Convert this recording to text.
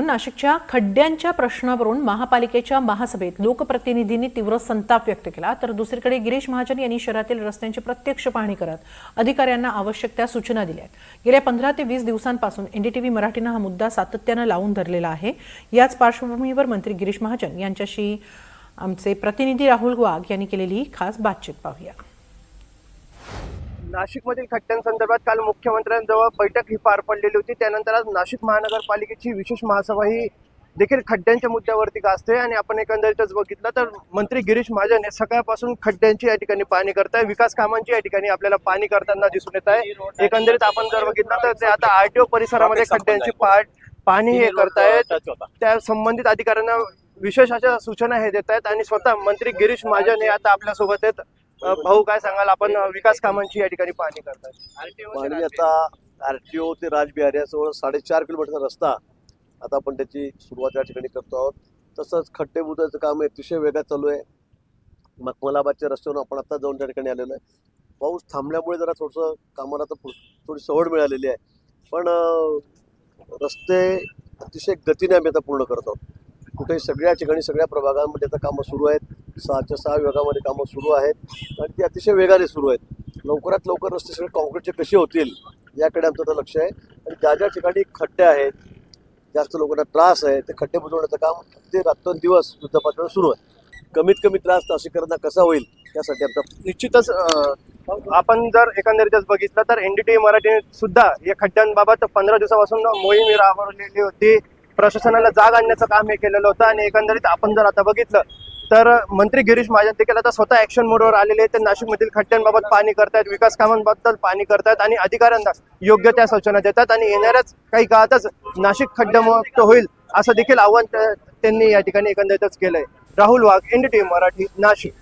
नाशिकच्या खड्ड्यांच्या प्रश्नावरून महापालिकेच्या महासभेत लोकप्रतिनिधींनी तीव्र संताप व्यक्त केला, तर दुसरीकडे गिरीश महाजन यांनी शहरातील रस्त्यांची प्रत्यक्ष पाहणी करत अधिकाऱ्यांना आवश्यक त्या सूचना दिल्या आहेत। गेल्या 15 ते 20 दिवसांपासून एनडीटीव्ही मराठीने हा मुद्दा सातत्याने लावून धरलेला आहे। याच पार्श्वभूमीवर मंत्री गिरीश महाजन यांच्याशी आमचे प्रतिनिधी राहुल वाघ यांनी केलेली खास बातचीत पाहूया। नाशिकमधील खड्ड्यांसंदर्भात काल मुख्यमंत्र्यांजवळ बैठक ही पार पडलेली होती। त्यानंतर आज नाशिक महानगरपालिकेची विशेष महासभा ही देखील खड्ड्यांच्या मुद्द्यावरती गाजते आणि आपण एकंदरीतच बघितलं तर मंत्री गिरीश महाजन हे सकाळपासून खड्ड्यांची या ठिकाणी पाहणी करताय, विकास कामांची या ठिकाणी आपल्याला पाहणी करताना दिसून येत आहे। एकंदरीत आपण जर बघितलं तर ते आता आरटीओ परिसरामध्ये खड्ड्यांची पाहणी हे करतायत, त्या संबंधित अधिकाऱ्यांना विशेष अशा सूचना हे देत आहेत आणि स्वतः मंत्री गिरीश महाजन हे आता आपल्या सोबत आहेत। भाऊ, काय सांगाल, आपण विकास कामांची या ठिकाणी पाहणी करताय? पाहणी आता आरटीओ ते राजबिहारी याजवळ 4.5 किलोमीटरचा रस्ता आता आपण त्याची सुरुवात या ठिकाणी करतो आहोत। तसंच खड्डे बुजवायचं काम अतिशय वेगात चालू आहे। मखमलाबादच्या रस्त्यावरून आपण आता जाऊन त्या ठिकाणी आलेलो आहे। पाऊस थांबल्यामुळे जरा थोडंसं कामाला तर थोडी सवड मिळालेली आहे, पण रस्ते अतिशय गतीने आम्ही आता पूर्ण करत आहोत। कुठे सगळ्या ठिकाणी सगळ्या प्रभागांमध्ये आता कामं सुरू आहेत, 6च्या 6 विभागामध्ये कामं सुरू आहेत आणि ती अतिशय वेगाने सुरू आहेत। लवकरात लवकर रस्ते सगळे कॉन्क्रीटचे कसे होतील याकडे आमचं आता लक्ष आहे आणि ज्या ज्या ठिकाणी खड्डे आहेत, जास्त लोकांना त्रास आहे, ते खड्डे बुजवण्याचं काम ते रात्रंदिवस युद्धपातळीवर सुरू आहे। कमीत कमी त्रास नाशिककरांना कसा होईल यासाठी आता निश्चितच आपण जर एकंदरीतच बघितलं तर एनडीटीव्ही मराठी सुद्धा या खड्ड्यांबाबत 15 दिवसापासून मोहीम राबवलेली होती। प्रशासनाला जाग आणण्याचं काम हे केलेलं होतं आणि एकंदरीत आपण जर आता बघितलं तर मंत्री गिरीश महाजन देखील आता स्वतः ऍक्शन मोडवर आलेले आहेत। ते नाशिकमधील खड्ड्यांबाबत पाहणी करतायत, विकास कामांबद्दल पाहणी करतायत आणि अधिकाऱ्यांना योग्य त्या सूचना देतात आणि येणाऱ्याच काही काळातच नाशिक खड्ड्यामुक्त होईल असं देखील आव्हान त्यांनी या ठिकाणी एकंदरीतच केलंय। राहुल वाघ, एनडीटीव्ही मराठी, नाशिक।